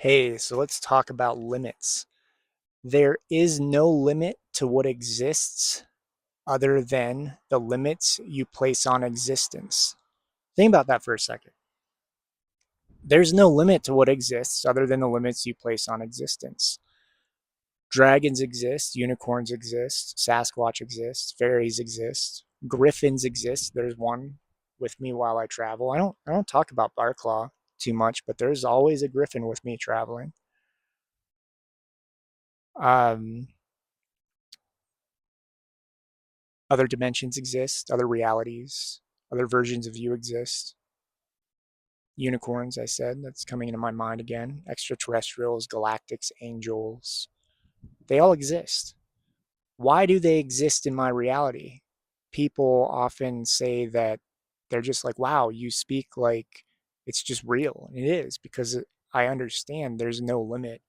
Hey, so let's talk about limits. There is no limit to what exists other than the limits you place on existence. Think about that for a second. There's no limit to what exists other than the limits you place on existence. Dragons exist, unicorns exist, Sasquatch exists, fairies exist, griffins exist. There's one with me while I travel. I don't talk about Barclaw too much, but there's always a griffin with me traveling. Um, Other dimensions exist, other realities, other versions of you exist. Unicorns, I said, that's coming into my mind again. Extraterrestrials, galactics, angels, they all exist. Why do they exist in my reality? People often say that they're just like, wow, you speak like it's just real. And it is because I understand there's no limit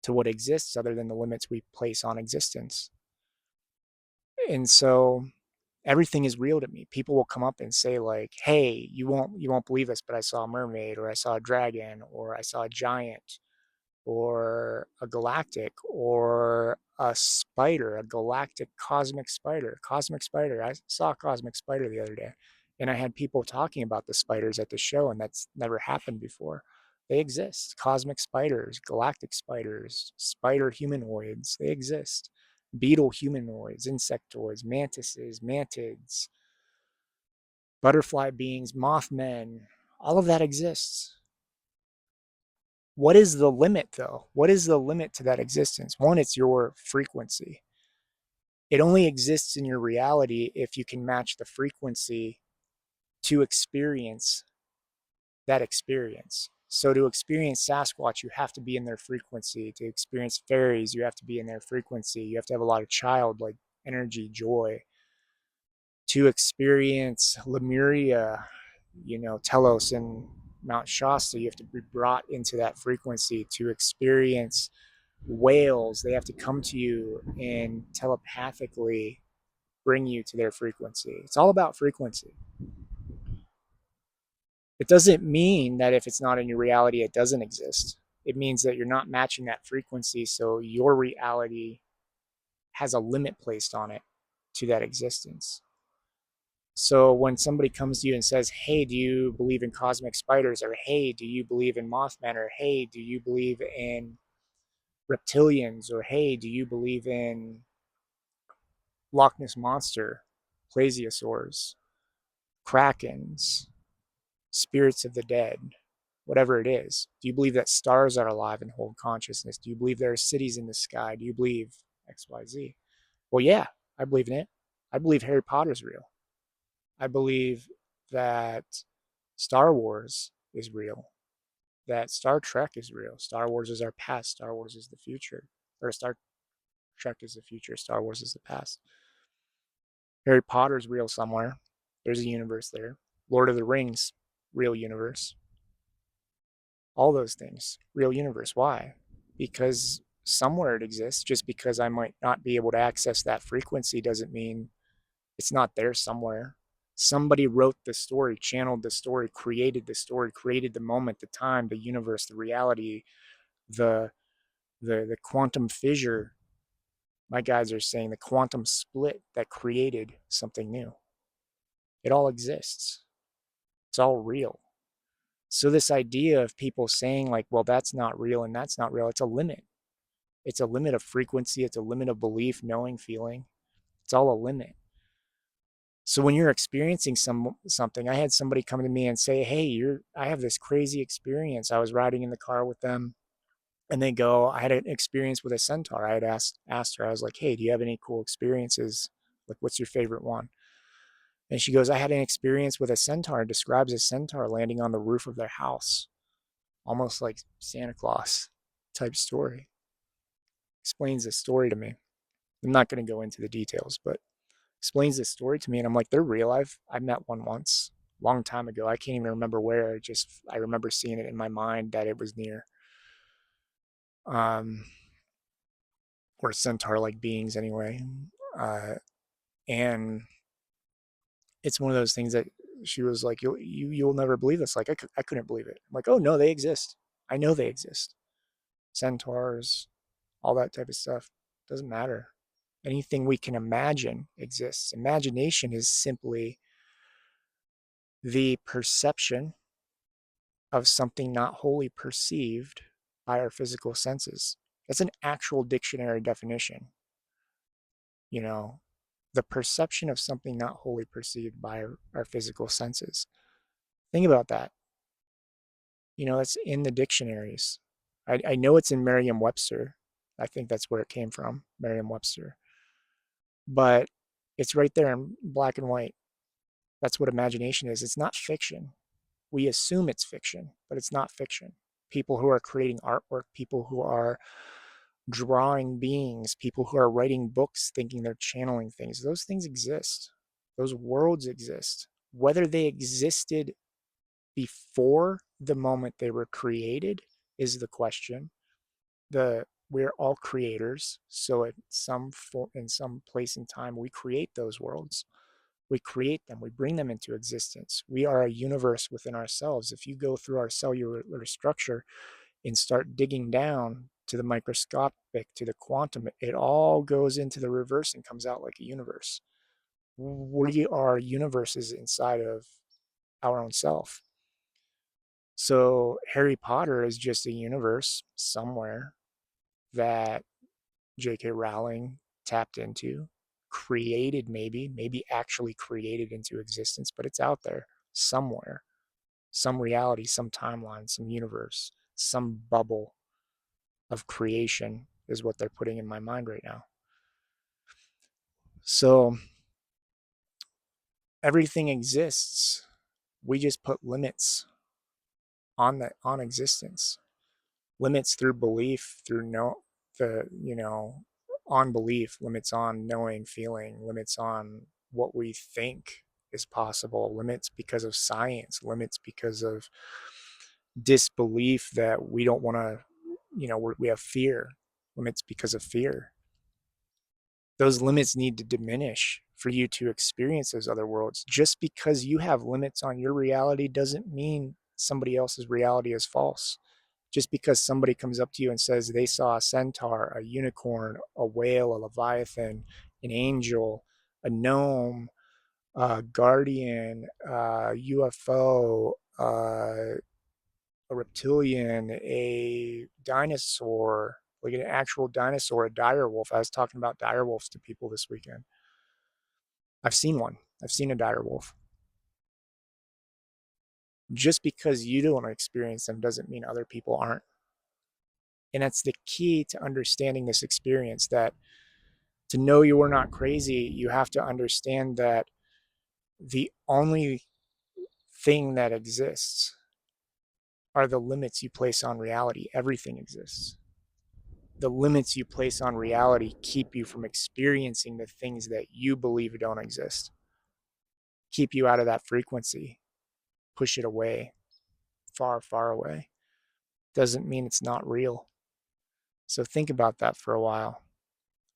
to what exists other than the limits we place on existence. And so everything is real to me. People will come up and say like, "Hey, you won't believe this, but I saw a mermaid or I saw a dragon or I saw a giant or a galactic or a spider, a galactic cosmic spider." Cosmic spider. I saw a cosmic spider the other day. And I had people talking about the spiders at the show, and that's never happened before. They exist. Cosmic spiders, galactic spiders, spider humanoids, they exist. Beetle humanoids, insectoids, mantises, mantids, butterfly beings, mothmen, all of that exists. What is the limit, though? What is the limit to that existence? One, it's your frequency. It only exists in your reality if you can match the frequency to experience that experience. So to experience Sasquatch, you have to be in their frequency. To experience fairies, you have to be in their frequency. You have to have a lot of childlike energy, joy. To experience Lemuria, Telos and Mount Shasta, you have to be brought into that frequency. To experience whales, they have to come to you and telepathically bring you to their frequency. It's all about frequency. It doesn't mean that if it's not in your reality, it doesn't exist. It means that you're not matching that frequency, so your reality has a limit placed on it to that existence. So when somebody comes to you and says, "Hey, do you believe in cosmic spiders?" or "Hey, do you believe in Mothman?" or "Hey, do you believe in reptilians?" or "Hey, do you believe in Loch Ness monster, plesiosaurs, krakens, spirits of the dead, whatever it is. Do you believe that stars are alive and hold consciousness? Do you believe there are cities in the sky? Do you believe XYZ? Well, yeah, I believe in it. I believe Harry Potter's real. I believe that Star Wars is real, that Star Trek is real. Star Wars is our past, Star Wars is the future. Or Star Trek is the future, Star Wars is the past. Harry Potter's real somewhere. There's a universe there. Lord of the Rings, real universe. All those things, real universe. Why? Because somewhere it exists. Just because I might not be able to access that frequency doesn't mean it's not there somewhere. Somebody wrote the story, channeled the story, created the moment, the time, the universe, the reality, the the quantum fissure. My guys are saying the quantum split that created something new. It all exists. It's all real. So this idea of people saying like, well, that's not real and that's not real, it's a limit. It's a limit of frequency, it's a limit of belief, knowing, feeling. It's all a limit. So when you're experiencing something, I had somebody come to me and say, "Hey, I have this crazy experience." I was riding in the car with them and they go, "I had an experience with a centaur." I had asked her, I was like, "Hey, do you have any cool experiences? Like what's your favorite one?" And she goes, "I had an experience with a centaur." And describes a centaur landing on the roof of their house, almost like Santa Claus type story. Explains the story to me. I'm not going to go into the details, but explains this story to me, and I'm like, they're real. I met one once, long time ago. I can't even remember where. I remember seeing it in my mind that it was near, um, or centaur-like beings anyway. Uh, and it's one of those things that she was like, you'll never believe this. Like I couldn't believe it. I'm like, oh no, they exist. I know they exist. centaurs, all that type of stuff. Doesn't matter. Anything we can imagine exists. Imagination is simply the perception of something not wholly perceived by our physical senses. That's an actual dictionary definition. You know, the perception of something not wholly perceived by our physical senses. Think about that. That's in the dictionaries. I know it's in Merriam-Webster. I think that's where it came from, Merriam-Webster. But it's right there in black and white. That's what imagination is. It's not fiction. We assume it's fiction, but it's not fiction. People who are creating artwork, people who are drawing beings, people who are writing books thinking they're channeling things, those things exist. Those worlds exist. Whether they existed before the moment they were created is the question. We're all creators, so in some place in time we create those worlds. We create them, we bring them into existence. We are a universe within ourselves. If you go through our cellular structure and start digging down to the microscopic, to the quantum, it all goes into the reverse and comes out like a universe. We are universes inside of our own self. So Harry Potter is just a universe somewhere that J.K. Rowling tapped into, created, maybe actually created into existence, but it's out there somewhere. Some reality, some timeline, some universe, some bubble of creation is what they're putting in my mind right now. So everything exists. We just put limits on existence. Limits through belief, through on belief, limits on knowing, feeling, limits on what we think is possible, limits because of science, limits because of disbelief that we don't want to, we have fear, limits because of fear. Those limits need to diminish for you to experience those other worlds. Just because you have limits on your reality doesn't mean somebody else's reality is false. Just because somebody comes up to you and says they saw a centaur, a unicorn, a whale, a leviathan, an angel, a gnome, a guardian, a UFO, a reptilian, a dinosaur, like an actual dinosaur, a dire wolf. I was talking about dire wolves to people this weekend. I've seen one. I've seen a dire wolf. Just because you don't experience them doesn't mean other people aren't. And that's the key to understanding this experience, that to know you are not crazy, you have to understand that the only thing that exists are the limits you place on reality. Everything exists. The limits you place on reality keep you from experiencing the things that you believe don't exist. Keep you out of that frequency. Push it away, far, far away. Doesn't mean it's not real. So think about that for a while.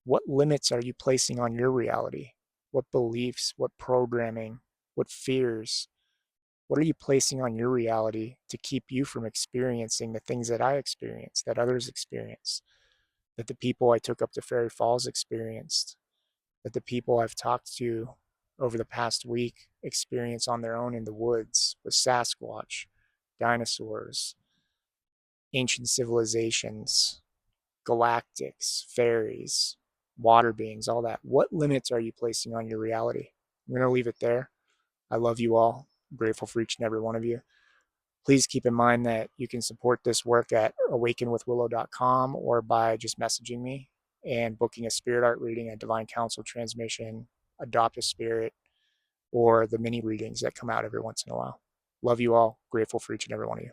What limits are you placing on your reality? What beliefs, what programming, what fears? What are you placing on your reality to keep you from experiencing the things that I experience, that others experience, that the people I took up to Fairy Falls experienced, that the people I've talked to over the past week experience on their own in the woods with Sasquatch, dinosaurs, ancient civilizations, galactics, faeries, water beings, all that. What limits are you placing on your reality? I'm going to leave it there. I love you all. I'm grateful for each and every one of you. Please keep in mind that you can support this work at awakenwithwillow.com or by just messaging me and booking a spirit art reading, a divine council transmission, adopt a spirit, or the mini readings that come out every once in a while. Love you all. Grateful for each and every one of you.